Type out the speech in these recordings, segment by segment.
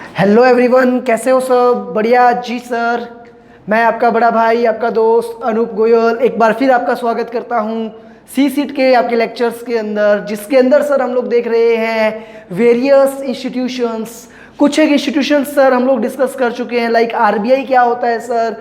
Hello everyone, कैसे हो सब? बढ़िया जी सर। मैं आपका बड़ा भाई, आपका दोस्त अनूप गोयल एक बार फिर आपका स्वागत करता हूँ सी सीट के आपके लेक्चर्स के अंदर, जिसके अंदर सर हम लोग देख रहे हैं वेरियस इंस्टीट्यूशंस। कुछ एक इंस्टीट्यूशंस सर हम लोग डिस्कस कर चुके हैं, लाइक आरबीआई क्या होता है सर,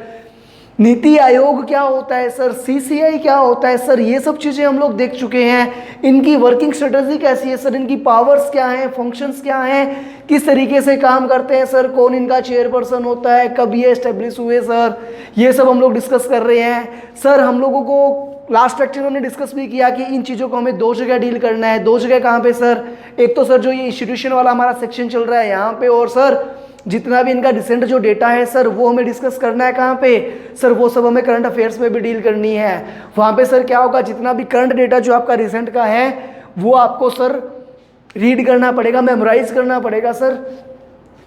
नीति आयोग क्या होता है सर, सीसीआई क्या होता है सर, ये सब चीज़ें हम लोग देख चुके हैं। इनकी वर्किंग स्ट्रेटजी कैसी है सर, इनकी पावर्स क्या हैं, फंक्शंस क्या हैं, किस तरीके से काम करते हैं सर, कौन इनका चेयरपर्सन होता है, कब ये एस्टेब्लिश हुए सर, ये सब हम लोग डिस्कस कर रहे हैं सर। हम लोगों को लास्ट लेक्चर में डिस्कस भी किया कि इन चीज़ों को हमें दो जगह डील करना है। दो जगह कहाँ पे सर? एक तो सर जो ये इंस्टीट्यूशन वाला हमारा सेक्शन चल रहा है यहाँ पे, और सर जितना भी इनका रिसेंट जो डेटा है सर वो हमें डिस्कस करना है। कहाँ पे सर? वो सब हमें करंट अफेयर्स में भी डील करनी है। वहाँ पे सर क्या होगा, जितना भी करंट डेटा जो आपका रिसेंट का है वो आपको सर रीड करना पड़ेगा, मेमोराइज करना पड़ेगा सर,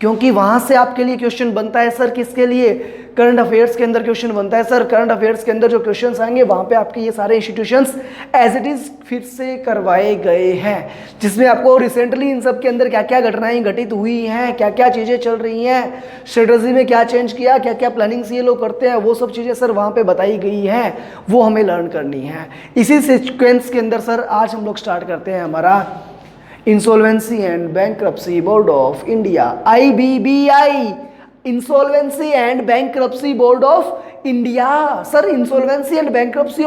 क्योंकि वहाँ से आपके लिए क्वेश्चन बनता है सर। किसके लिए? करंट अफेयर्स के अंदर क्वेश्चन बनता है सर। करंट अफेयर्स के अंदर जो क्वेश्चंस आएंगे वहाँ पे आपके ये सारे इंस्टीट्यूशंस एज इट इज़ फिर से करवाए गए हैं, जिसमें आपको रिसेंटली इन सब के अंदर क्या क्या घटनाएं घटित हुई हैं, क्या क्या चीज़ें चल रही हैं, स्ट्रेटजी में क्या चेंज किया, क्या क्या प्लानिंग्स ये लोग करते हैं, वो सब चीज़ें सर वहाँ पर बताई गई हैं, वो हमें लर्न करनी है। इसी सिक्वेंस के अंदर सर आज हम लोग स्टार्ट करते हैं हमारा insolvency and bankruptcy board of India, IBBI, insolvency and bankruptcy board of India. Sir insolvency and bankruptcy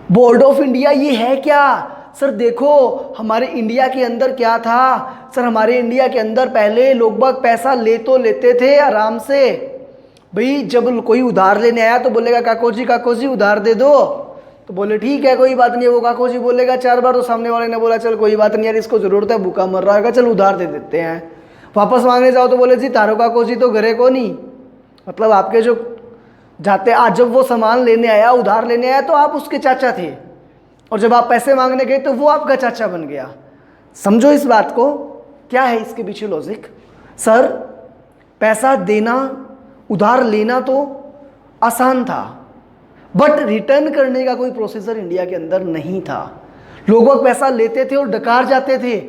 board of India ये है क्या सर? देखो हमारे इंडिया के अंदर क्या था सर, हमारे इंडिया के अंदर पहले लोग बाग पैसा ले तो लेते थे आराम से भाई। जब कोई उधार लेने आया तो बोलेगा काको जी उधार दे दो, तो बोले ठीक है कोई बात नहीं। वो काको जी बोलेगा 4 बार तो सामने वाले ने बोला चल कोई बात नहीं यार, इसको जरूरत है, भूखा मर रहा है, चल उधार दे देते हैं। वापस मांगने जाओ तो बोले जी तारो काको जी तो घरे को नहीं, मतलब आपके जो जाते आज जब वो सामान लेने आया, उधार लेने आया, तो आप उसके चाचा थे, और जब आप पैसे मांगने गए तो वो आपका चाचा बन गया। समझो इस बात को, क्या है इसके पीछे लॉजिक सर? पैसा देना, उधार लेना तो आसान था, बट रिटर्न करने का कोई प्रोसीजर इंडिया के अंदर नहीं था। लोग पैसा लेते थे और डकार जाते थे,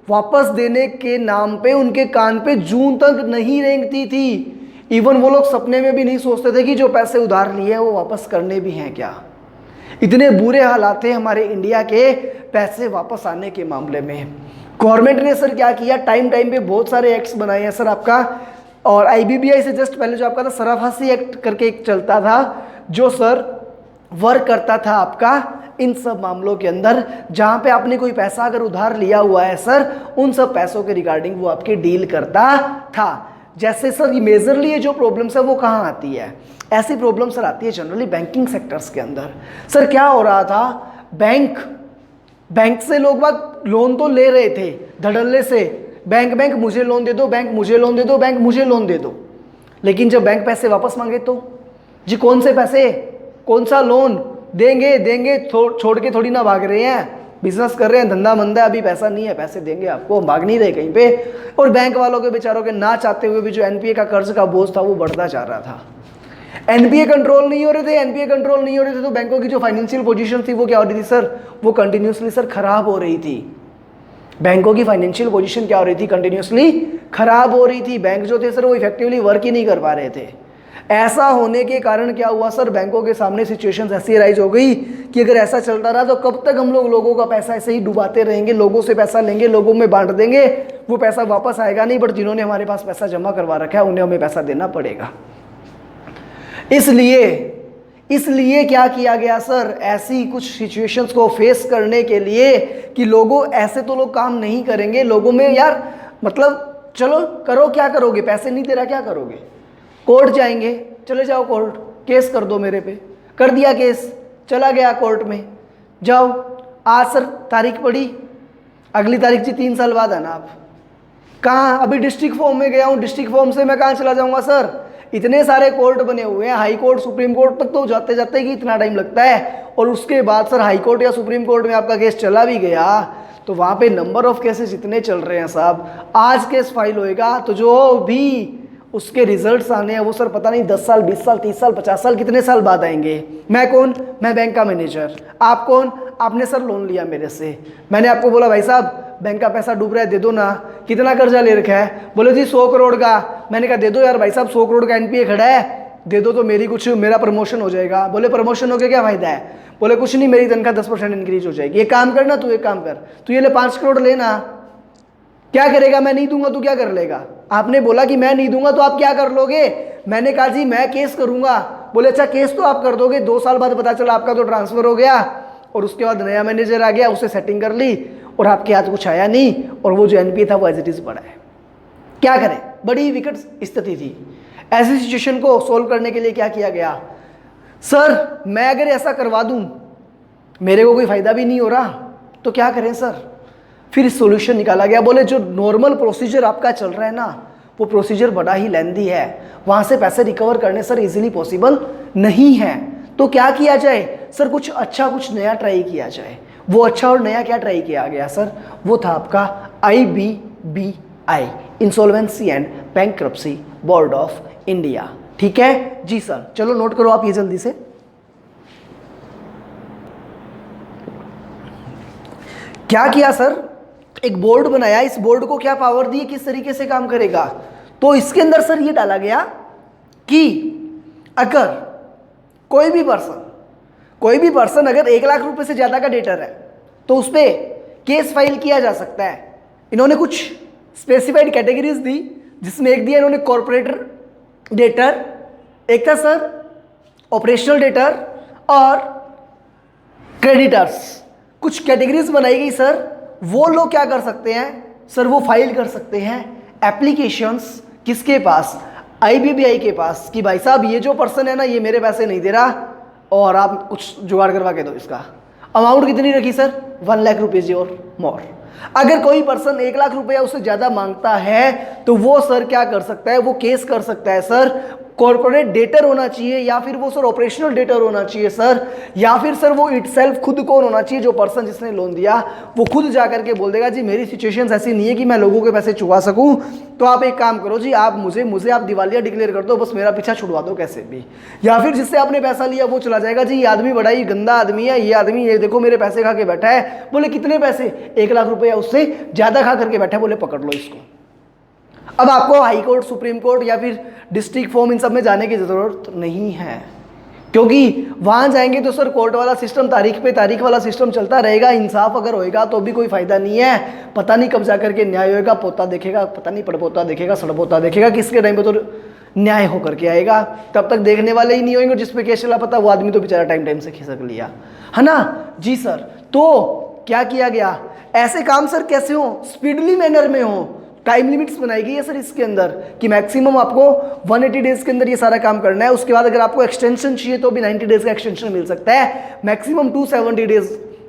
वापस देने के नाम पे उनके कान पे जूं तक नहीं रेंगती थी। इवन वो लोग सपने में भी नहीं सोचते थे कि जो पैसे उधार लिए हैं वो वापस करने भी हैं क्या। इतने बुरे हालात थे हमारे इंडिया के पैसे वापस आने के मामले में। गवर्नमेंट ने सर क्या किया, टाइम पे बहुत सारे एक्ट्स बनाए हैं सर आपका, और IBBI से जस्ट पहले जो आपका था सराफासी एक्ट करके एक चलता था, जो सर वर्क करता था आपका इन सब मामलों के अंदर, जहां पे आपने कोई पैसा अगर उधार लिया हुआ है सर, उन सब पैसों के रिगार्डिंग वो आपके डील करता था। जैसे सर ये मेजरली ये जो प्रॉब्लम्स है वो कहाँ आती है? ऐसी प्रॉब्लम सर आती है जनरली बैंकिंग सेक्टर्स के अंदर। सर क्या हो रहा था, बैंक से लोग बाग लोन तो ले रहे थे धड़ल्ले से, बैंक मुझे लोन दे दो, बैंक मुझे लोन दे दो, बैंक मुझे लोन दे दो, लेकिन जब बैंक पैसे वापस मांगे तो जी कौन से पैसे, कौन सा लोन देंगे छोड़ के थोड़ी ना भाग रहे हैं, बिजनेस कर रहे हैं, धंधा मंदा है, अभी पैसा नहीं है, पैसे देंगे आपको, भाग नहीं रहे कहीं पे। और बैंक वालों के बेचारों के ना चाहते हुए भी जो NPA का कर्ज का बोझ था वो बढ़ता जा रहा था। NPA कंट्रोल नहीं हो रहे थे तो बैंकों की जो फाइनेंशियल पोजीशन थी वो क्या हो रही थी सर? वो कंटिन्यूसली सर खराब हो रही थी। बैंकों की फाइनेंशियल पोजीशन क्या हो रही थी? कंटिन्यूसली खराब हो रही थी। बैंक जो थे सर वो इफेक्टिवली वर्क ही नहीं कर पा रहे थे। ऐसा होने के कारण क्या हुआ सर, बैंकों के सामने सिचुएशंस ऐसी राइज हो गई कि अगर ऐसा चलता रहा तो कब तक हम लोगों का पैसा ऐसे ही डुबाते रहेंगे, लोगों से पैसा लेंगे, लोगों में बांट देंगे, वो पैसा वापस आएगा नहीं, बट जिन्होंने हमारे पास पैसा जमा करवा रखा है उन्हें हमें पैसा देना पड़ेगा। इसलिए क्या किया गया सर, ऐसी कुछ सिचुएशंस को फेस करने के लिए कि लोगों ऐसे तो लोग काम नहीं करेंगे, लोगों में यार मतलब चलो करो, क्या करोगे, पैसे नहीं दे रहा क्या करोगे, कोर्ट जाएंगे, चले जाओ कोर्ट, केस कर दो मेरे पे, कर दिया केस, चला गया कोर्ट में, जाओ आज सर तारीख पड़ी, अगली तारीख जी 3 साल बाद आना। आप कहाँ? अभी डिस्ट्रिक्ट फॉर्म में गया हूँ, डिस्ट्रिक्ट फॉर्म से मैं कहाँ चला जाऊँगा सर? इतने सारे कोर्ट बने हुए हैं, हाई कोर्ट सुप्रीम कोर्ट तक तो जाते जाते ही इतना टाइम लगता है, और उसके बाद सर हाई कोर्ट या सुप्रीम कोर्ट में आपका केस चला भी गया तो वहाँ पे नंबर ऑफ केसेस इतने चल रहे हैं साहब। आज केस फाइल होएगा तो जो भी उसके रिजल्ट्स आने हैं वो सर पता नहीं 10 साल, 20 साल, 30 साल, 50 साल कितने साल बाद आएंगे। मैं कौन? मैं बैंक का मैनेजर। आप कौन? आपने सर लोन लिया मेरे से, मैंने आपको बोला भाई साहब बैंक का पैसा डूब रहा है दे दो ना, कितना कर्जा ले रखा है? बोले जी 100 करोड़ का। मैंने कहा दे दो यार भाई साहब, 100 करोड़ का एनपीए खड़ा है, दे दो तो मेरा प्रमोशन हो जाएगा। बोले प्रमोशन हो गया क्या फायदा है? बोले कुछ नहीं, मेरी तनख्वाह 10% इंक्रीज हो जाएगी। एक काम करना, तू एक काम कर, तू ये ले 5 करोड़ लेना। क्या करेगा? मैं नहीं दूंगा, तू क्या कर लेगा? आपने बोला कि मैं नहीं दूंगा, तो आप क्या कर लोगे? मैंने कहा जी मैं केस करूंगा। बोले अच्छा केस तो आप कर दोगे, 2 साल बाद पता चला आपका तो ट्रांसफर हो गया और उसके बाद नया मैनेजर आ गया, उससे सेटिंग कर ली और आपके हाथ कुछ आया नहीं और वो जो एनपीए था वो एज इट इज पड़ा है। क्या करें? बड़ी विकट स्थिति थी। ऐसी सिचुएशन को सोल्व करने के लिए क्या किया गया? सर मैं अगर ऐसा करवा दूं, मेरे को कोई फायदा भी नहीं हो रहा, तो क्या करें सर? फिर सॉल्यूशन निकाला गया। बोले जो नॉर्मल प्रोसीजर आपका चल रहा है ना, वो प्रोसीजर बड़ा ही लेंदी है, वहां से पैसे रिकवर करने सर इजीली पॉसिबल नहीं है। तो क्या किया जाए सर? कुछ अच्छा कुछ नया ट्राई किया जाए। वो अच्छा और नया क्या ट्राई किया गया सर? वो था आपका IBBI, insolvency and bankruptcy board of India. ठीक है जी सर, चलो नोट करो आप ये जल्दी से। क्या किया सर? एक बोर्ड बनाया, इस बोर्ड को क्या पावर दी, किस तरीके से काम करेगा? तो इसके अंदर सर ये डाला गया कि अगर कोई भी पर्सन अगर 1 लाख रुपए से ज्यादा का डेटर है तो उस पर केस फाइल किया जा सकता है। इन्होंने कुछ स्पेसिफाइड कैटेगरीज दी, जिसमें एक दिया इन्होंने कॉर्पोरेटर डेटर, एक था सर ऑपरेशनल डेटर और क्रेडिटर्स। कुछ कैटेगरीज बनाई गई सर। वो लोग क्या कर सकते हैं सर? वो फाइल कर सकते हैं एप्लीकेशंस किसके पास? IBBI के पास, कि भाई साहब ये जो पर्सन है ना, ये मेरे पैसे नहीं दे रहा और आप कुछ जुगाड़ करवा के दो। इसका अमाउंट कितनी रखी सर? 1 लाख रुपीज और मोर। अगर कोई पर्सन 1 लाख रुपया उससे ज्यादा मांगता है तो वो सर क्या कर सकता है? वो केस कर सकता है सर। कॉर्पोरेट डेटर होना चाहिए या फिर वो सर ऑपरेशनल डेटर होना चाहिए सर, या फिर सर वो इटसेल्फ खुद कौन होना चाहिए? जो पर्सन जिसने लोन दिया वो खुद जा करके बोल देगा जी मेरी सिचुएशन ऐसी नहीं है कि मैं लोगों के पैसे चुका सकूं, तो आप एक काम करो जी, आप मुझे आप दिवालिया डिक्लेयर कर दो, बस मेरा पीछा छुड़वा दो कैसे भी। या फिर जिससे आपने पैसा लिया वो चला जाएगा जी ये आदमी बड़ा ही गंदा आदमी है, ये आदमी ये देखो मेरे पैसे खा के बैठा है। बोले कितने पैसे? 1 लाख रुपया उससे ज्यादा खा करके बैठा है। बोले पकड़ लो इसको। अब आपको हाई कोर्ट, सुप्रीम कोर्ट या फिर डिस्ट्रिक्ट फॉर्म इन सब में जाने की जरूरत नहीं है, क्योंकि वहां जाएंगे तो सर कोर्ट वाला सिस्टम, तारीख पे तारीख वाला सिस्टम चलता रहेगा। इंसाफ अगर होएगा तो भी कोई फायदा नहीं है। पता नहीं कब जाकर के न्याय होएगा, पोता देखेगा, पता नहीं पड़पोता देखेगा, सड़पोता देखेगा, किसके टाइम पे तो न्याय होकर के आएगा। तब तक देखने वाले ही नहीं होंगे। जिसपे केस चला पता वो आदमी तो बेचारा टाइम से खिसक लिया, है ना जी सर। तो क्या किया गया? ऐसे काम सर कैसे हो? स्पीडली मैनर में हो। टाइम लिमिट्स बनाई गई है सर इसके अंदर कि मैक्सिमम आपको 180 डेज के अंदर ये सारा काम करना है। उसके बाद अगर आपको एक्सटेंशन चाहिए तो भी 90 डेज का एक्सटेंशन मिल सकता है। मैक्सिमम 270 डेज,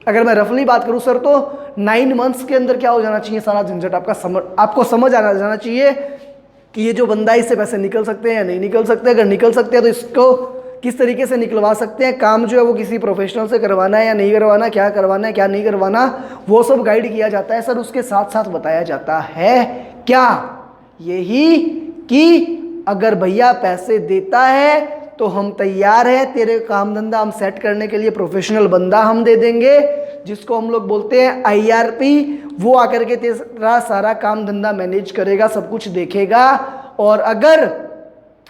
अगर मैं रफली बात करूं सर तो 9 मंथ्स के अंदर क्या हो जाना चाहिए? सारा झंझट आपको समझ आना जाना चाहिए कि ये जो बंदा है इससे पैसे निकल सकते हैं या नहीं निकल सकते। अगर निकल सकते हैं तो इसको किस तरीके से निकलवा सकते हैं। काम जो है वो किसी प्रोफेशनल से करवाना है या नहीं करवाना, क्या करवाना है क्या नहीं करवाना, वो सब गाइड किया जाता है सर। उसके साथ साथ बताया जाता है क्या? यही कि अगर भैया पैसे देता है तो हम तैयार हैं, तेरे काम धंधा हम सेट करने के लिए प्रोफेशनल बंदा हम दे देंगे, जिसको हम लोग बोलते हैं IRP। वो आकर के तेरा सारा काम धंधा मैनेज करेगा, सब कुछ देखेगा। और अगर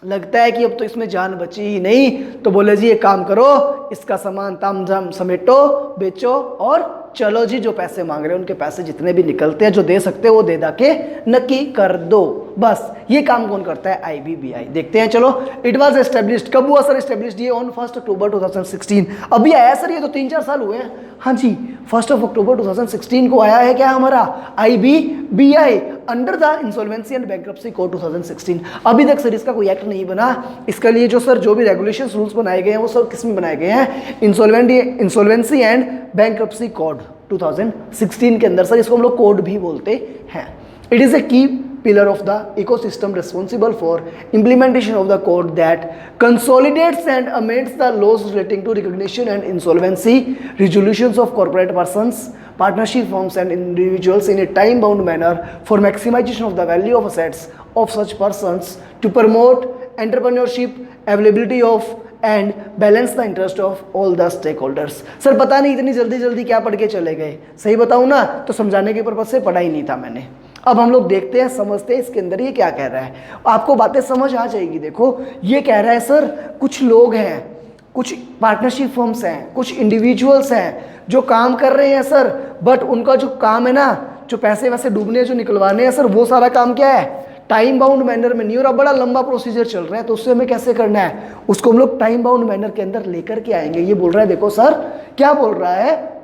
लगता है कि अब तो इसमें जान बची ही नहीं तो बोले जी एक काम करो, इसका सामान ताम झाम समेटो, बेचो और चलो जी, जो पैसे मांग रहे हैं उनके पैसे जितने भी निकलते हैं, जो दे सकते हैं वो दे दा के नक्की कर दो। बस ये काम कौन करता है? IBBI। देखते हैं चलो। इट वाज एस्टेब्लिश्ड, कब हुआ सर एस्टेब्लिश्ड? ये ऑन 1 अक्टूबर 2016। अभी आया सर, ये तो 3-4 साल हुए हैं। हाँ जी, 1 अक्टूबर 2016 को आया है क्या हमारा IBBI under the insolvency and bankruptcy code 2016। अभी तक सर इसका कोई एक्ट नहीं बना। इसके लिए जो सर जो भी रेगुलेशंस रूल्स बनाए गए हैं वो सब किस में बनाए गए हैं? इंसॉल्वेंसी एंड बैंक्रप्सी कोड 2016 के अंदर सर। इसको हम लोग कोड भी बोलते हैं। इट इज ए की pillar of the ecosystem responsible for implementation of the code that consolidates and amends the laws relating to recognition and insolvency resolutions of corporate persons, partnership firms and individuals in a time bound manner for maximization of the value of assets of such persons, to promote entrepreneurship, availability of and balance the interest of all the stakeholders। Sir पता नहीं इतनी जल्दी क्या पढ़ के चले गए। सही बताऊं ना तो समझाने के पर्पज से पढ़ा ही नहीं था मैंने। अब हम लोग देखते हैं, समझते हैं इसके अंदर ये क्या कह रहा है, आपको बातें समझ आ जाएगी। देखो ये कह रहा है सर कुछ लोग हैं, कुछ पार्टनरशिप फर्म्स हैं, कुछ इंडिविजुअल्स हैं जो काम कर रहे हैं सर, बट उनका जो काम है ना, जो पैसे वैसे डूबने जो निकलवाने हैं सर, वो सारा काम क्या है, टाइम बाउंड मैनर में नहीं हो रहा, बड़ा लंबा प्रोसीजर चल रहा है, तो उससे हमें कैसे करना है, उसको हम लोग टाइम बाउंड मैनर के अंदर लेकर के आएंगे। ये बोल रहा है, देखो सर क्या बोल रहा है,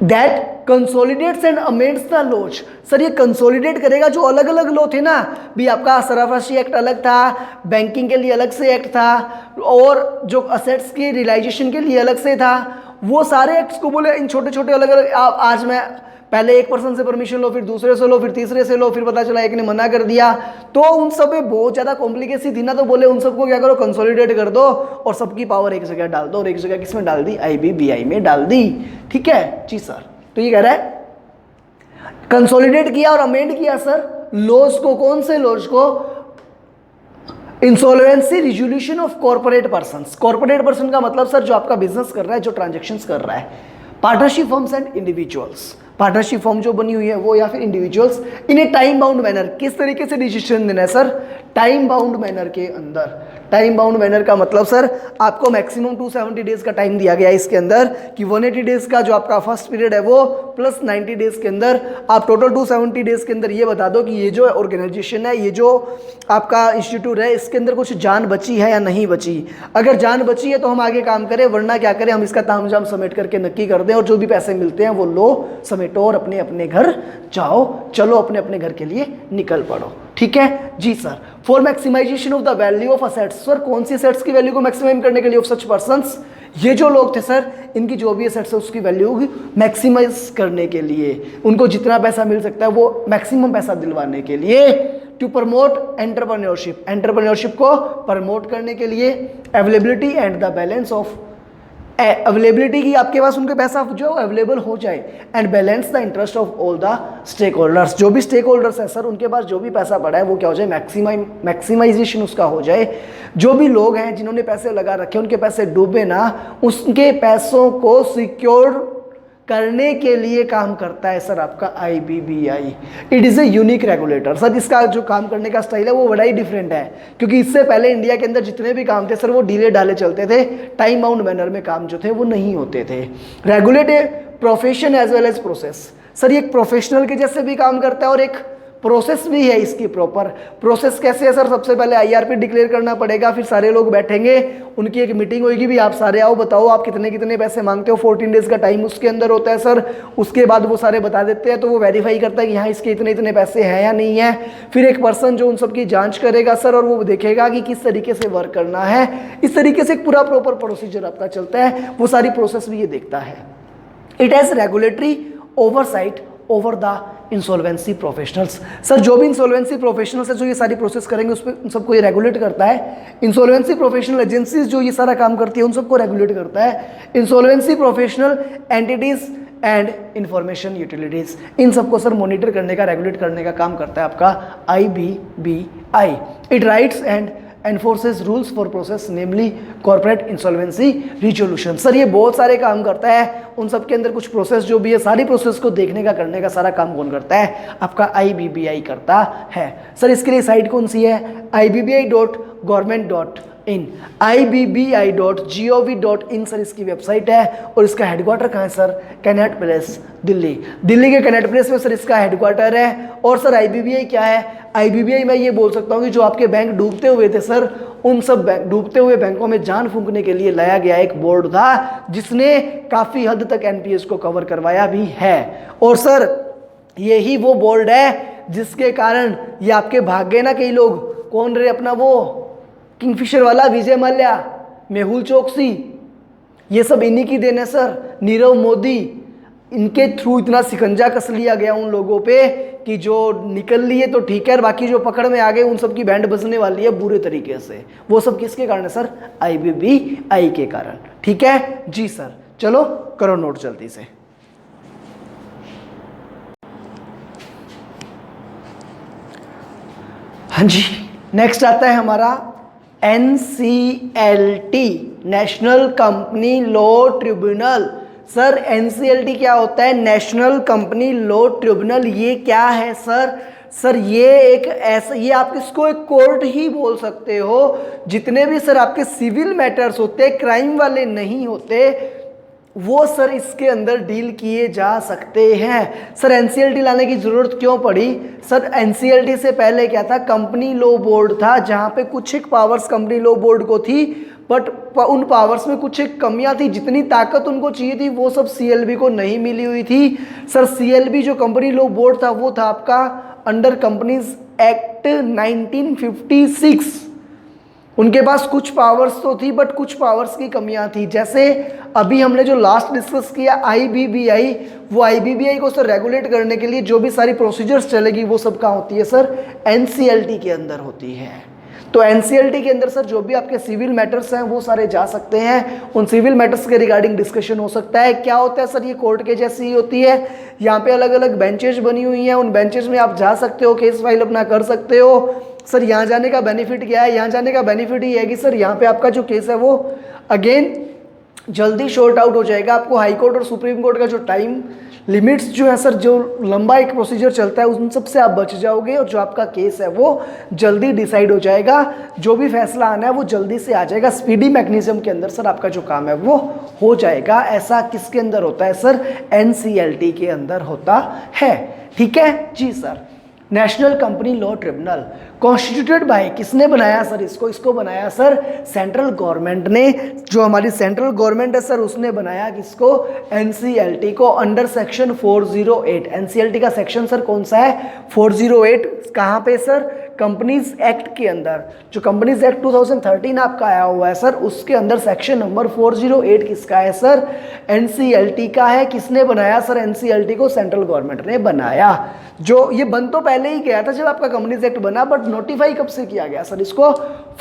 that consolidates and amends the laws. Sir ये कंसोलिडेट करेगा जो अलग अलग लॉ थे ना, भी आपका सरफराशी एक्ट अलग था, बैंकिंग के लिए अलग से एक्ट था, और जो असेट्स की रियलाइजेशन के लिए अलग से था, वो सारे एक्ट्स को बोले इन छोटे छोटे अलग अलग, आज मैं पहले एक पर्सन से परमिशन लो, फिर दूसरे से लो, फिर तीसरे से लो, फिर पता चला एक ने मना कर दिया, तो उन सब में बहुत ज़्यादा कॉम्प्लिकेसी थी ना, तो बोले उन सबको क्या करो, कंसोलिडेट कर दो और सबकी पावर एक जगह डाल दो, और एक जगह किसमें डाल दी, IBBI में डाल दी। ठीक है जी सर, तो ये कह रहा है कंसोलिडेट किया और अमेंड किया सर लॉज को, कौन से लॉज को, insolvency resolution of corporate persons. Corporate person का मतलब सर जो आपका बिजनेस कर रहा है, जो ट्रांजेक्शन्स कर रहा है, partnership firms and individuals, partnership form जो बनी हुई है वो, या फिर इंडिविजुअल्स, इन ए टाइम बाउंड मैनर। किस तरीके से डिसीजन देना है सर, टाइम बाउंड मैनर के अंदर। टाइम बाउंड मैनर का मतलब सर आपको मैक्सिमम 270 डेज का टाइम दिया गया है इसके अंदर, कि 180 डेज का जो आपका फर्स्ट पीरियड है वो, प्लस 90 डेज के अंदर आप टोटल 270 डेज के अंदर ये बता दो कि ये जो ऑर्गेनाइजेशन है, ये जो आपका इंस्टीट्यूट है, इसके अंदर कुछ जान बची है या नहीं बची। अगर जान बची है तो हम आगे काम करें, वरना क्या करें, हम इसका तामझाम समेट करके नक्की कर दें, और जो भी पैसे मिलते हैं वो लो, समेटो और अपने अपने घर जाओ, चलो अपने अपने घर के लिए निकल पड़ो। ठीक है जी sir. For maximization of the value of assets, sir कौन सी असेट्स की वैल्यू को मैक्सिमाइज करने के लिए, ऑफ सच पर्संस, ये जो लोग थे सर, इनकी जो भी असेट्स है उसकी वैल्यू मैक्सिमाइज करने के लिए, उनको जितना पैसा मिल सकता है वो मैक्सिमम पैसा दिलवाने के लिए, टू प्रमोट एंटरप्रेन्योरशिप, एंटरप्रेन्योरशिप को प्रमोट करने के लिए, availability and the balance of, availability की आपके पास उनके पैसा जो अवेलेबल हो जाए, and balance the interest of all the stake holders, जो भी स्टेक होल्डर्स है सर उनके पास जो भी पैसा पड़ा है वो क्या हो जाए, मैक्सिमाइजेशन उसका हो जाए। जो भी लोग हैं जिन्होंने पैसे लगा रखे उनके पैसे डूबे ना, उसके पैसों को सिक्योर करने के लिए काम करता है सर आपका IBBI। It is a unique regulator. Sir इसका जो काम करने का स्टाइल है वो बड़ा ही डिफरेंट है, क्योंकि इससे पहले इंडिया के अंदर जितने भी काम थे सर वो डीले डाले चलते थे, टाइम बाउंड मैनर में काम जो थे वो नहीं होते थे। Regulate a profession as well as process, sir ये एक प्रोफेशनल के जैसे भी काम करता है और एक प्रोसेस भी है इसकी प्रॉपर। प्रोसेस कैसे है सर, सबसे पहले IRP डिक्लेयर करना पड़ेगा, फिर सारे लोग बैठेंगे, उनकी एक मीटिंग होगी, भी आप सारे आओ बताओ आप कितने कितने पैसे मांगते हो, 14 डेज का टाइम उसके अंदर होता है सर। उसके बाद वो सारे बता देते हैं, तो वो वेरीफाई करता है कि हाँ इसके इतने इतने पैसे हैं या नहीं है। फिर एक पर्सन जो उन सबकी जाँच करेगा सर, और वो देखेगा कि किस तरीके से वर्क करना है। इस तरीके से एक पूरा प्रॉपर प्रोसीजर आपका चलता है, वो सारी प्रोसेस भी ये देखता है। It has regulatory oversight over the insolvency professionals, sir जो भी इंसॉल्वेंसी प्रोफेशनल्स है जो ये सारी प्रोसेस करेंगे उस पर सबको ये रेगुलेट करता है। इंसॉल्वेंसी प्रोफेशनल एजेंसीज जो ये सारा काम करती है उन सबको रेगुलेट करता है। Insolvency professional entities and information utilities, इन सबको सर मॉनिटर करने का, रेगुलेट करने का काम करता है आपका IBBI। It rights and एनफोर्सेस rules for process namely corporate insolvency resolution. Sir ये बहुत सारे काम करता है, उन सब के अंदर कुछ प्रोसेस जो भी है, सारी प्रोसेस को देखने का, करने का सारा काम कौन करता है, आपका IBBI करता है। सर इसके लिए साइट कौन सी है, IBBI.government.in, IBBI.gov.in सर इसकी वेबसाइट है। और इसका हेडक्वार्टर कहाँ है sir, Connaught Place Delhi, Delhi के कैनेट प्लेस में सर इसका हेडक्वार्टर है। और सर IBBI क्या है, IBBI मैं ये बोल सकता हूँ कि जो आपके बैंक डूबते हुए थे सर, उन सब डूबते हुए बैंकों में जान फूंकने के लिए लाया गया एक बोर्ड था, जिसने काफ़ी हद तक NPS को कवर करवाया भी है। और सर यही वो बोर्ड है जिसके कारण ये आपके भाग गए ना कई लोग, कौन रहे अपना वो किंगफिशर वाला विजय माल्या, मेहुल चोकसी, ये सब इन्हीं की देन है सर। नीरव मोदी, इनके थ्रू इतना सिकंजा कस लिया गया उन लोगों पे कि जो निकल लिए तो ठीक है, बाकी जो पकड़ में आ गए उन सब की बैंड बजने वाली है बुरे तरीके से। वो सब किसके कारण है सर, IBBI के कारण। ठीक है जी सर, चलो करो नोट जल्दी से। हाँ जी, नेक्स्ट आता है हमारा NCLT, national company law tribunal. Sir NCLT क्या होता है? National company law tribunal. ये क्या है सर? सर ये एक ऐसा, ये आप इसको एक कोर्ट ही बोल सकते हो। जितने भी सर आपके सिविल मैटर्स होते, क्राइम वाले नहीं होते, वो सर इसके अंदर डील किए जा सकते हैं। सर एनसीएलटी लाने की ज़रूरत क्यों पड़ी? सर एनसीएलटी से पहले क्या था? कंपनी लॉ बोर्ड था, जहाँ पे कुछ एक पावर्स कंपनी लॉ बोर्ड को थी, बट उन पावर्स में कुछ एक कमियां थी। जितनी ताकत उनको चाहिए थी वो सब सीएलबी को नहीं मिली हुई थी। सर सीएलबी जो कंपनी लॉ बोर्ड था वो था आपका अंडर कंपनीज एक्ट 1956। उनके पास कुछ पावर्स तो थी, बट कुछ पावर्स की कमियां थी। जैसे अभी हमने जो लास्ट डिस्कस किया आईबीबीआई, वो आईबीबीआई को सर रेगुलेट करने के लिए जो भी सारी प्रोसीजर्स चलेगी वो सब कहाँ होती है सर? एनसीएलटी के अंदर होती है। तो एनसीएलटी के अंदर सर जो भी आपके सिविल मैटर्स हैं वो सारे जा सकते हैं। उन सिविल मैटर्स के रिगार्डिंग डिस्कशन हो सकता है। क्या होता है सर? ये कोर्ट के जैसी ही होती है। यहाँ पे अलग अलग बेंचेज बनी हुई हैं, उन बेंचेज में आप जा सकते हो, केस फाइल अपना कर सकते हो। सर यहाँ जाने का बेनिफिट क्या है? यहाँ जाने का बेनिफिट ये है कि सर यहाँ पे आपका जो केस है वो अगेन जल्दी शॉर्ट आउट हो जाएगा। आपको हाई कोर्ट और सुप्रीम कोर्ट का जो टाइम लिमिट्स जो है सर, जो लंबा एक प्रोसीजर चलता है, उन सब से आप बच जाओगे और जो आपका केस है वो जल्दी डिसाइड हो जाएगा। जो भी फैसला आना है वो जल्दी से आ जाएगा। स्पीडी मैकेनिज्म के अंदर सर आपका जो काम है वो हो जाएगा। ऐसा किसके अंदर होता है सर? एनसीएलटी के अंदर होता है। ठीक है जी sir. National company law tribunal constituted by, किसने बनाया सर इसको? इसको बनाया सर सेंट्रल गवर्नमेंट ने। जो हमारी सेंट्रल गवर्नमेंट है सर उसने बनाया किसको? एनसीएलटी को, अंडर सेक्शन 408। एनसीएलटी का सेक्शन सर कौन सा है? 408। कहाँ पे सर? कंपनीज एक्ट के अंदर। जो कंपनीज एक्ट 2013 आपका आया हुआ है सर, उसके अंदर सेक्शन नंबर 408 किसका है सर? एनसीएलटी का है। किसने बनाया सर एनसीएलटी को? सेंट्रल गवर्नमेंट ने बनाया। जो ये बन तो पहले ही गया था जब आपका कंपनीज एक्ट बना, बट नोटिफाई कब से किया गया सर इसको?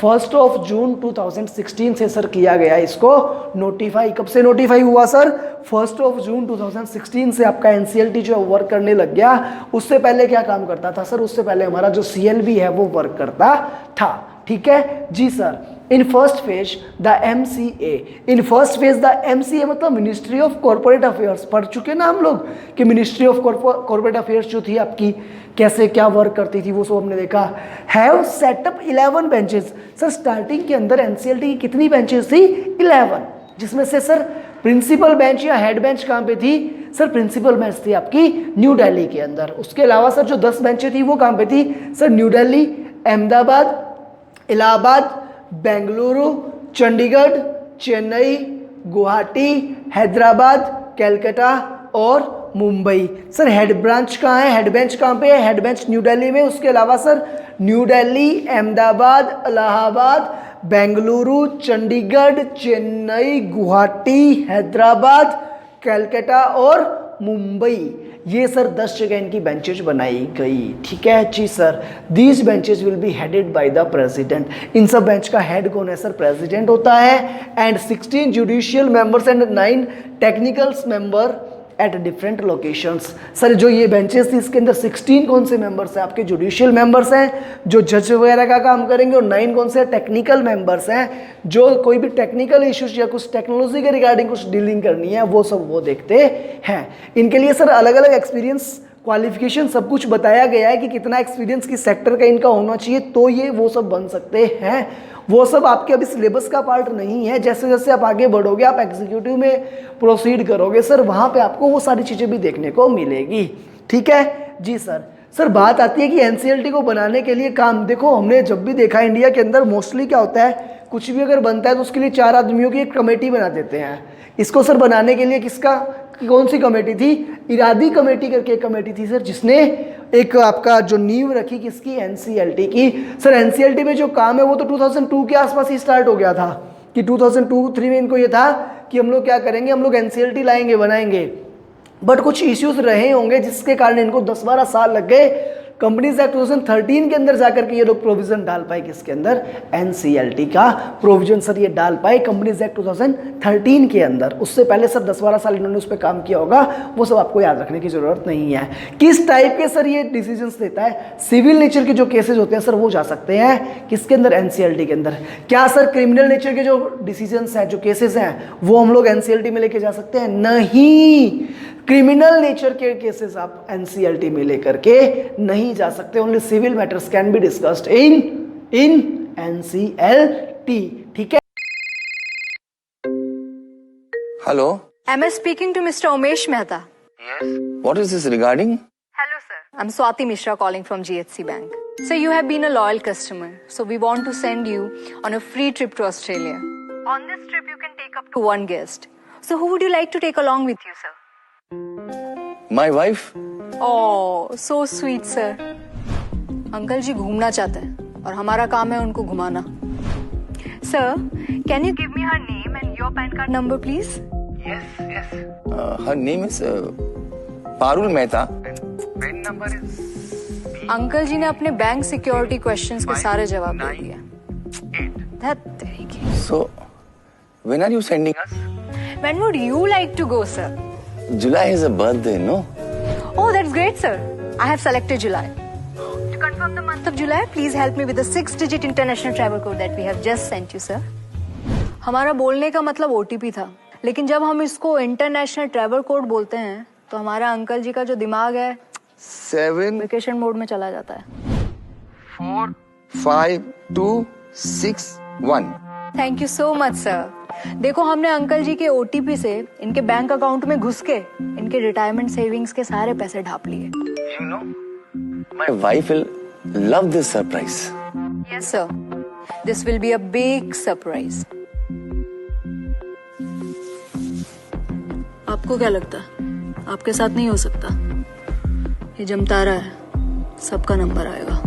1 जून 2016 से सर किया गया इसको नोटिफाई। कब से नोटिफाई हुआ सर? 1 जून 2016 से आपका एनसीएलटी जो वर्क करने लग गया। उससे पहले क्या काम करता था सर? उससे पहले हमारा जो सीएलबी है वो वर्क करता था। ठीक है जी sir. In first phase the MCA, in first phase the MCA मतलब मिनिस्ट्री ऑफ कॉर्पोरेट अफेयर्स। पढ़ चुके ना हम लोग कि मिनिस्ट्री ऑफ कॉर्पोरेट अफेयर्स जो थी आपकी कैसे क्या वर्क करती थी वो सब हमने देखा। Have setup 11 benches. Sir starting के अंदर एनसीएलटी की कितनी बेंचेस थी? 11, जिसमें से सर प्रिंसिपल बेंच या हेड बेंच कहाँ पे थी सर? प्रिंसिपल बेंच थी आपकी न्यू दिल्ली के अंदर। उसके अलावा सर जो 10 बेंचें थी वो कहाँ पे थी सर? न्यू दिल्ली, अहमदाबाद, इलाहाबाद, बेंगलुरु, चंडीगढ़, चेन्नई, गुवाहाटी, हैदराबाद, कलकत्ता और मुंबई। सर हेड ब्रांच कहाँ है? हेड बेंच कहाँ पे है? हेड बेंच न्यू दिल्ली में। उसके अलावा सर न्यू दिल्ली, अहमदाबाद, इलाहाबाद, बेंगलुरु, चंडीगढ़, चेन्नई, गुवाहाटी, हैदराबाद, कलकत्ता और मुंबई, ये सर 10 जगह इनकी बेंचेज बनाई गई। ठीक है जी sir. These benches will be headed by the president. इन सब बेंच का हेड कौन है सर? प्रेसिडेंट होता है। And 16 judicial members and 9 technicals member at different locations. Sir जो ये बेंचेस थी इसके अंदर 16 कौन से मेंबर्स हैं? आपके जुडिशियल मेंबर्स हैं जो जज वगैरह का काम करेंगे, और 9 कौन से टेक्निकल मेंबर्स हैं जो कोई भी टेक्निकल इश्यूज या कुछ टेक्नोलॉजी के रिगार्डिंग कुछ डीलिंग करनी है वो सब वो देखते हैं। इनके लिए सर अलग अलग एक्सपीरियंस, क्वालिफिकेशन सब कुछ बताया गया है कि कितना एक्सपीरियंस किस सेक्टर का इनका होना चाहिए, तो ये वो सब बन सकते हैं। वो सब आपके अभी सिलेबस का पार्ट नहीं है। जैसे जैसे आप आगे बढ़ोगे, आप एग्जीक्यूटिव में प्रोसीड करोगे सर, वहाँ पे आपको वो सारी चीज़ें भी देखने को मिलेगी। ठीक है जी सर। सर बात आती है कि एनसीएलटी को बनाने के लिए काम, देखो हमने जब भी देखा इंडिया के अंदर मोस्टली क्या होता है, कुछ भी अगर बनता है तो उसके लिए 4 आदमियों की एक कमेटी बना देते हैं। इसको सर बनाने के लिए किसका, कौन सी कमेटी थी? इरादी कमेटी करके एक कमेटी थी सर, जिसने एक आपका जो नींव रखी किसकी? एनसीएलटी की। सर एनसीएलटी में जो काम है वो तो 2002 के आसपास ही स्टार्ट हो गया था कि 2002-3 में इनको ये था कि हम लोग क्या करेंगे, हम लोग एनसीएलटी लाएंगे, बनाएंगे। बट कुछ इश्यूज रहे होंगे जिसके कारण इनको 10-12 साल लग गए कंपनीज एक्ट 2013 के अंदर जाकर के ये लोग प्रोविजन डाल पाए, किसके अंदर, एनसीएलटी का प्रोविजन सर ये डाल पाए कंपनीज एक्ट 2013 के अंदर। उससे पहले सर 10-12 साल इन्होंने उस पर काम किया होगा, वो सब आपको याद रखने की जरूरत नहीं है। किस टाइप के सर ये डिसीजंस देता है, सिविल नेचर के जो केसेस होते हैं सर वो जा सकते हैं किसके अंदर, एनसीएलटी के अंदर। क्या सर क्रिमिनल नेचर के जो डिसीजंस हैं, जो केसेस हैं, वो हम लोग एनसीएलटी में लेके जा सकते हैं? नहीं, क्रिमिनल नेचर के केसेस आप एनसीएलटी में लेकर के नहीं जा सकते। Only civil matters can be discussed in NCLT, ठीक है। Hello. Am I speaking to Mr. Umesh Mehta? Yes. What is this regarding? Hello, sir. I'm Swati Mishra calling from GHC Bank. So you have been a loyal customer. So we want to send you on a free trip to Australia. On this trip, you can take up to one guest. So who would you like to take along with you, sir? My wife. Oh, so sweet, sir. Uncle ji घूमना चाहते हैं और हमारा काम है उनको घुमाना. Sir, can you give me her name and your PAN card number, please? Yes. Her name is Parul Mehta. And PAN number is. Uncle ji ने अपने बैंक सिक्योरिटी क्वेश्चंस के सारे जवाब दे दिए. That तरीके. So, when are you sending us? When would you like to go, sir? July is a birthday, no? Oh, that's great, sir. I have selected July. To confirm the month of July, please help me with the 6-digit international travel code that we have just sent you, sir. हमारा बोलने का मतलब OTP था, लेकिन जब हम इसको international travel code बोलते हैं तो हमारा अंकल जी का जो दिमाग है 7 वेकेशन मोड में चला जाता है. 4 5 2 6 1. Thank you so much, sir. देखो, हमने अंकल जी के OTP से इनके बैंक अकाउंट में घुस के इनके रिटायरमेंट सेविंग्स के सारे पैसे ढाप लिए. You know, my wife will love this surprise. Yes, sir. This will be a big surprise. आपको क्या लगता है आपके साथ नहीं हो सकता? ये जमतारा है, सबका नंबर आएगा.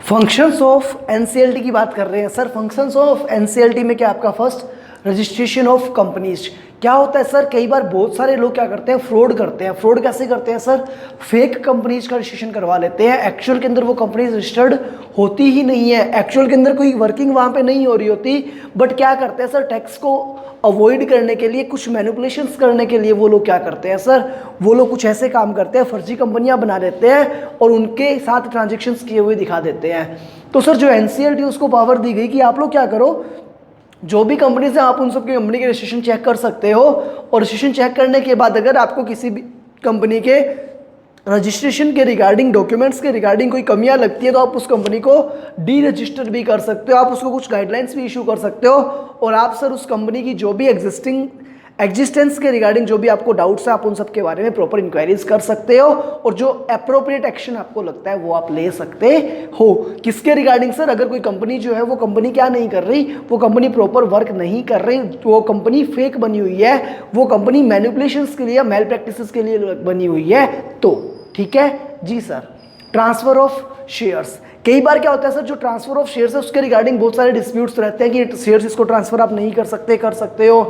फंक्शंस ऑफ एनसीएलटी की बात कर रहे हैं सर. फंक्शंस ऑफ एनसीएलटी में क्या आपका फर्स्ट, रजिस्ट्रेशन ऑफ कंपनीज. क्या होता है सर, कई बार बहुत सारे लोग क्या करते हैं, फ्रॉड करते हैं. फ्रॉड कैसे करते हैं सर, फेक कंपनीज का रजिस्ट्रेशन करवा लेते हैं. एक्चुअल के अंदर वो कंपनीज रजिस्टर्ड होती ही नहीं है, एक्चुअल के अंदर कोई वर्किंग वहाँ पे नहीं हो रही होती. बट क्या करते हैं सर, टैक्स को अवॉइड करने के लिए, कुछ मैनिपुलेशंस करने के लिए वो लोग क्या करते हैं सर, वो लोग कुछ ऐसे काम करते हैं, फर्जी कंपनियां बना लेते हैं और उनके साथ ट्रांजेक्शन्स किए हुए दिखा देते हैं. तो सर जो एनसीएलटी उसको पावर दी गई कि आप लोग क्या करो, जो भी कंपनीज हैं आप उन सब की कंपनी के रजिस्ट्रेशन चेक कर सकते हो, और रजिस्ट्रेशन चेक करने के बाद अगर आपको किसी भी कंपनी के रजिस्ट्रेशन के रिगार्डिंग, डॉक्यूमेंट्स के रिगार्डिंग कोई कमियां लगती है तो आप उस कंपनी को डी रजिस्टर भी कर सकते हो, आप उसको कुछ गाइडलाइंस भी इशू कर सकते हो, और आप सर उस कंपनी की जो भी एग्जिस्टेंस के रिगार्डिंग जो भी आपको डाउट्स है आप उन सब के बारे में प्रॉपर इंक्वायरीज कर सकते हो, और जो अप्रोप्रिएट एक्शन आपको लगता है वो आप ले सकते हो. किसके रिगार्डिंग सर, अगर कोई कंपनी जो है वो कंपनी क्या नहीं कर रही, वो कंपनी प्रॉपर वर्क नहीं कर रही, वो कंपनी फेक बनी हुई है, वो कंपनी मैनिपुलेशंस के लिए, मेल प्रैक्टिसेस के लिए बनी हुई है, तो ठीक है जी सर. ट्रांसफर ऑफ शेयर्स, कई बार क्या होता है सर, जो ट्रांसफर ऑफ शेयर्स है उसके रिगार्डिंग बहुत सारे डिस्प्यूट्स रहते हैं कि शेयर्स इसको ट्रांसफर आप नहीं कर सकते हो.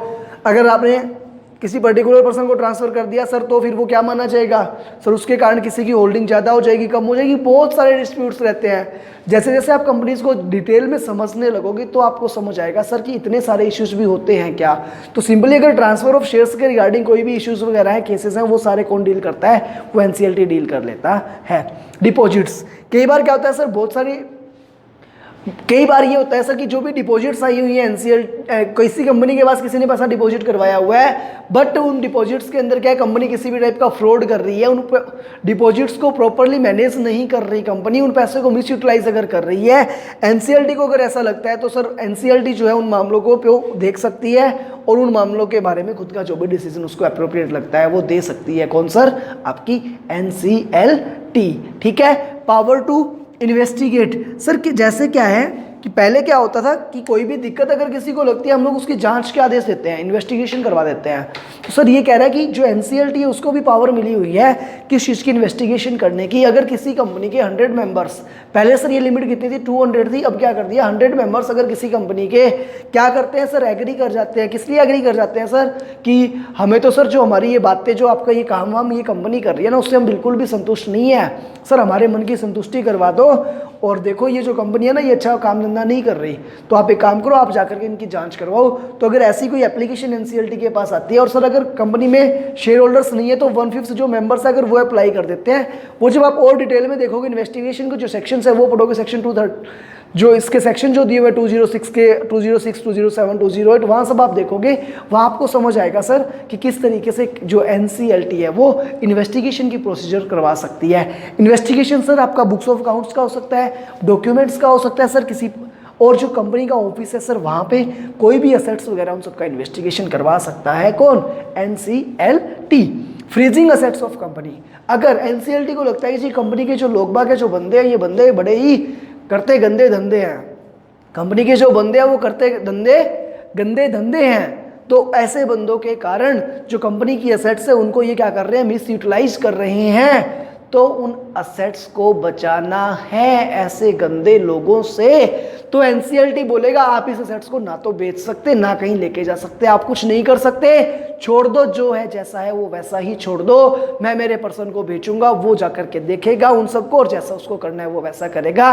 अगर आपने किसी पर्टिकुलर पर्सन को ट्रांसफर कर दिया सर तो फिर वो क्या माना जाएगा सर, उसके कारण किसी की होल्डिंग ज़्यादा हो जाएगी, कम हो जाएगी, बहुत सारे डिस्प्यूट्स रहते हैं. जैसे जैसे आप कंपनीज को डिटेल में समझने लगोगे तो आपको समझ आएगा सर कि इतने सारे इश्यूज भी होते हैं क्या. तो सिंपली अगर ट्रांसफर ऑफ शेयर्स के रिगार्डिंग कोई भी इश्यूज वगैरह है, केसेस हैं, वो सारे कौन डील करता है, वो एनसीएलटी डील कर लेता है. डिपॉजिट्स, कई बार क्या होता है सर, कई बार ये होता है सर कि जो भी डिपॉजिट्स आई हुई है एनसीएल, किसी कंपनी के पास किसी ने पैसा डिपॉजिट करवाया हुआ है, बट उन डिपॉजिट्स के अंदर क्या है, कंपनी किसी भी टाइप का फ्रॉड कर रही है, उन डिपॉजिट्स को प्रॉपरली मैनेज नहीं कर रही कंपनी, उन पैसे को मिस यूटिलाइज अगर कर रही है, एनसीएलटी को अगर ऐसा लगता है तो सर एनसीएलटी जो है उन मामलों को देख सकती है और उन मामलों के बारे में खुद का जो भी डिसीजन उसको अप्रोप्रिएट लगता है वो दे सकती है. कौन सर, आपकी एनसीएलटी. ठीक है. पावर टू इन्वेस्टिगेट सर, कि जैसे क्या है कि पहले क्या होता था कि कोई भी दिक्कत अगर किसी को लगती है हम लोग उसकी जांच के आदेश देते हैं, इन्वेस्टिगेशन करवा देते हैं। तो सर ये कह रहा है कि जो एनसीएलटी है उसको भी पावर मिली हुई है किस चीज़ की, इन्वेस्टिगेशन करने की। अगर किसी कंपनी के 100 मेंबर्स, पहले सर ये लिमिट कितनी थी 200 थी, अब क्या कर दिया 100 मेंबर्स अगर किसी कंपनी के क्या करते हैं सर, एग्री कर जाते हैं। किस लिए एग्री कर जाते हैं सर, कि हमें तो सर जो हमारी ये बातें जो आपका ये काम वाम ये कंपनी कर रही है ना उससे हम बिल्कुल भी संतुष्ट नहीं है सर, हमारे मन की संतुष्टि करवा दो। और देखो ये जो कंपनी है ना ये अच्छा काम धंधा नहीं कर रही, तो आप एक काम करो आप जाकर के इनकी जांच करवाओ। तो अगर ऐसी कोई एप्लीकेशन एनसीएलटी के पास आती है और सर अगर कंपनी में शेयर होल्डर्स नहीं है तो 1/5 जो मेंबर्स है अगर वो अप्लाई कर देते हैं, वो जब आप और डिटेल में देखोगे इन्वेस्टिगेशन के जो सेक्शन है वो पढ़ोगे, सेक्शन 230 जो इसके सेक्शन जो दिए हुए 206 के 206, 207, 208 वहाँ सब आप देखोगे, वहाँ आपको समझ आएगा सर कि किस तरीके से जो एनसीएलटी है वो इन्वेस्टिगेशन की प्रोसीजर करवा सकती है। इन्वेस्टिगेशन सर आपका बुक्स ऑफ अकाउंट्स का हो सकता है, डॉक्यूमेंट्स का हो सकता है सर, किसी और जो कंपनी का ऑफिस है सर वहाँ पे कोई भी असेट्स वगैरह उन सबका इन्वेस्टिगेशन करवा सकता है कौन, NCLT. Freezing assets of company, अगर एनसीएलटी को लगता है कि जी कंपनी के जो लोग बाग है, जो बंदे हैं, ये बंदे बड़े ही करते गंदे धंधे हैं, कंपनी के जो बंदे हैं वो करते गंदे धंधे हैं, तो ऐसे बंदों के कारण जो कंपनी की असेट्स है उनको ये क्या कर रहे हैं, मिस यूटिलाइज कर रहे हैं। तो उन असेट्स को बचाना है ऐसे गंदे लोगों से। तो एनसीएलटी बोलेगा आप इस असेट्स को ना तो बेच सकते ना कहीं लेके जा सकते, आप कुछ नहीं कर सकते, छोड़ दो, जो है जैसा है वो वैसा ही छोड़ दो, मैं मेरे पर्सन को बेचूंगा, वो जाकर के देखेगा उन सबको और जैसा उसको करना है वो वैसा करेगा।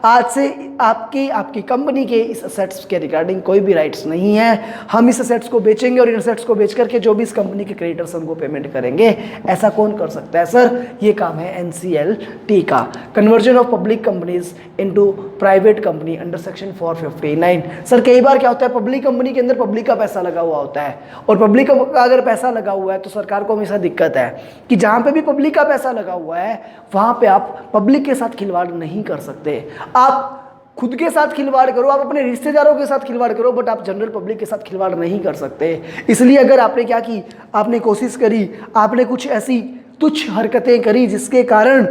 आज से आपकी कंपनी के इस असेट्स के रिगार्डिंग कोई भी राइट्स नहीं है, हम इस असेट्स को बेचेंगे और इन असेट्स को बेच करके जो भी इस कंपनी के क्रेडिटर्स उनको पेमेंट करेंगे। ऐसा कौन कर सकता है सर, ये काम है एनसीएलटी का। Conversion of public companies into private company under section 459। Sir कई बार क्या होता है पब्लिक कंपनी के अंदर पब्लिक का पैसा लगा हुआ होता है, और पब्लिक का अगर पैसा लगा हुआ है तो सरकार को हमेशा दिक्कत है कि जहां पे भी पब्लिक का पैसा लगा हुआ है वहां पे आप पब्लिक के साथ खिलवाड़ नहीं कर सकते। आप खुद के साथ खिलवाड़ करो, आप अपने रिश्तेदारों के साथ खिलवाड़ करो, बट आप जनरल पब्लिक के साथ खिलवाड़ नहीं कर सकते। इसलिए अगर आपने क्या की, आपने कोशिश करी, आपने कुछ ऐसी तुच्छ हरकतें करी जिसके कारण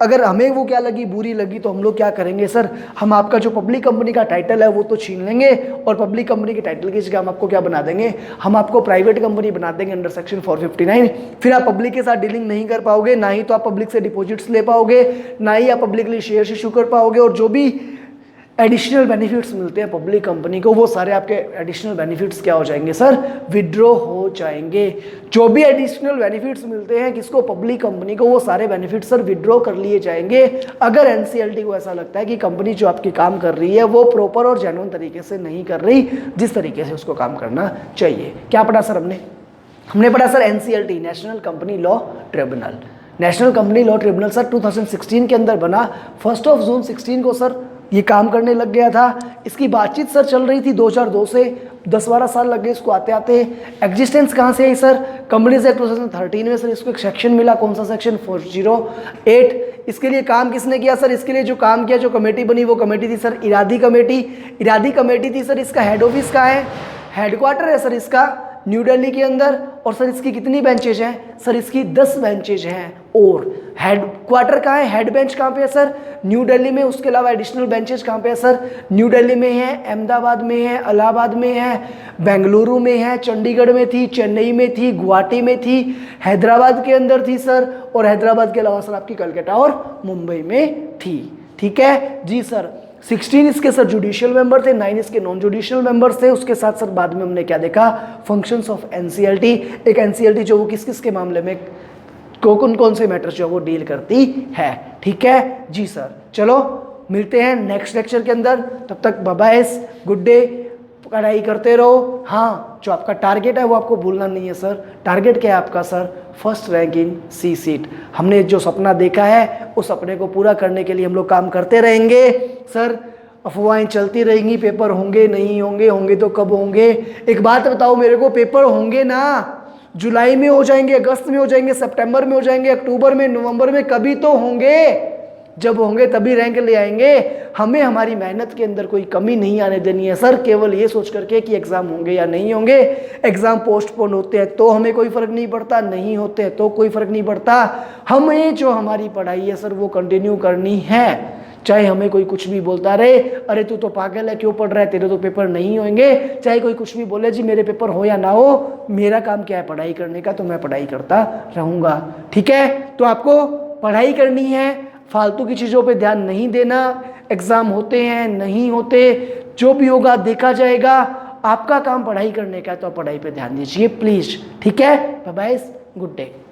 अगर हमें वो क्या लगी, बुरी लगी, तो हम लोग क्या करेंगे सर, हम आपका जो पब्लिक कंपनी का टाइटल है वो तो छीन लेंगे और पब्लिक कंपनी के टाइटल की जगह हम आपको क्या बना देंगे, हम आपको प्राइवेट कंपनी बना देंगे अंडर सेक्शन 459। फिर आप पब्लिक के साथ डीलिंग नहीं कर पाओगे, ना ही तो आप पब्लिक से डिपॉजिट्स ले पाओगे, ना ही आप पब्लिकली शेयर इशू कर पाओगे, और जो भी एडिशनल बेनिफिट्स मिलते हैं पब्लिक कंपनी को वो सारे आपके एडिशनल बेनिफिट्स क्या हो जाएंगे सर, विड्रॉ हो जाएंगे। जो भी एडिशनल बेनिफिट्स मिलते हैं किसको, पब्लिक कंपनी को, वो सारे बेनिफिट्स सर विड्रॉ कर लिए जाएंगे अगर एनसीएलटी को ऐसा लगता है कि कंपनी जो आपकी काम कर रही है वो प्रॉपर और जेन्युइन तरीके से नहीं कर रही जिस तरीके से उसको काम करना चाहिए। क्या पढ़ा सर हमने पढ़ा sir NCLT, national company law tribunal. National company law tribunal sir 2016 के अंदर बना, 1 जून 2016 को सर ये काम करने लग गया था। इसकी बातचीत सर चल रही थी 2002 से, 10-12 साल लग गए इसको आते आते। एग्जिस्टेंस कहाँ से आई सर, कंपनीज एक्ट 2013 में सर इसको एक सेक्शन मिला, कौन सा सेक्शन 408। इसके लिए काम किसने किया सर, इसके लिए जो काम किया, जो कमेटी बनी वो कमेटी थी सर इरादी कमेटी थी सर। इसका हेड ऑफिस कहाँ है, हेडक्वार्टर है सर इसका न्यू दिल्ली के अंदर। और सर इसकी कितनी बेंचेज हैं सर, इसकी 10 बेंचेज हैं। और हेडक्वार्टर कहाँ है, हेड बेंच कहाँ पे है सर, न्यू दिल्ली में। उसके अलावा एडिशनल बेंचेज कहाँ पे है सर, न्यू दिल्ली में है, अहमदाबाद में है, इलाहाबाद में है, बेंगलुरु में है, चंडीगढ़ में थी, चेन्नई में थी, गुवाहाटी में थी, हैदराबाद के अंदर थी सर, और हैदराबाद के अलावा सर आपकी कलकत्ता और मुंबई में थी। ठीक है जी सर। 16 इसके सर जुडिशियल मेंबर थे, 9 इसके नॉन जुडिशियल मेंबर्स थे। उसके साथ सर बाद में हमने क्या देखा, फंक्शंस ऑफ एनसीएलटी। एक एनसीएलटी जो वो किस किस के मामले में कौन से मैटर्स जो वो डील करती है। ठीक है जी सर। चलो मिलते हैं नेक्स्ट लेक्चर के अंदर, तब तक बाय बाय, गुड डे, पढ़ाई करते रहो। हाँ, जो आपका टारगेट है वो आपको भूलना नहीं है सर। टारगेट क्या है आपका sir, first rank in C seat. हमने जो सपना देखा है उस सपने को पूरा करने के लिए हम लोग काम करते रहेंगे सर। अफवाहें चलती रहेंगी, पेपर होंगे नहीं होंगे तो कब होंगे। एक बात बताओ मेरे को, पेपर होंगे ना, जुलाई में हो जाएंगे, अगस्त में हो जाएंगे, सितंबर में हो जाएंगे, अक्टूबर में, नवंबर में, कभी तो होंगे। जब होंगे तभी रैंक ले आएंगे। हमें हमारी मेहनत के अंदर कोई कमी नहीं आने देनी है सर, केवल ये सोच करके कि एग्जाम होंगे या नहीं होंगे। एग्जाम पोस्टपोन होते हैं तो हमें कोई फर्क नहीं पड़ता, नहीं होते तो कोई फर्क नहीं पड़ता। हमें जो हमारी पढ़ाई है सर वो कंटिन्यू करनी है। चाहे हमें कोई कुछ भी बोलता रहे, अरे तू तो पागल है, क्यों पढ़ रहा है, तेरे तो पेपर नहीं होंगे, चाहे कोई कुछ भी बोले, जी मेरे पेपर हो या ना हो, मेरा काम क्या है पढ़ाई करने का, तो मैं पढ़ाई करता रहूँगा। ठीक है, तो आपको पढ़ाई करनी है, फालतू की चीज़ों पे ध्यान नहीं देना। एग्ज़ाम होते हैं नहीं होते, जो भी होगा देखा जाएगा, आपका काम पढ़ाई करने का है, तो आप पढ़ाई पे ध्यान दीजिए प्लीज़। ठीक है, बाय बाय, गुड डे।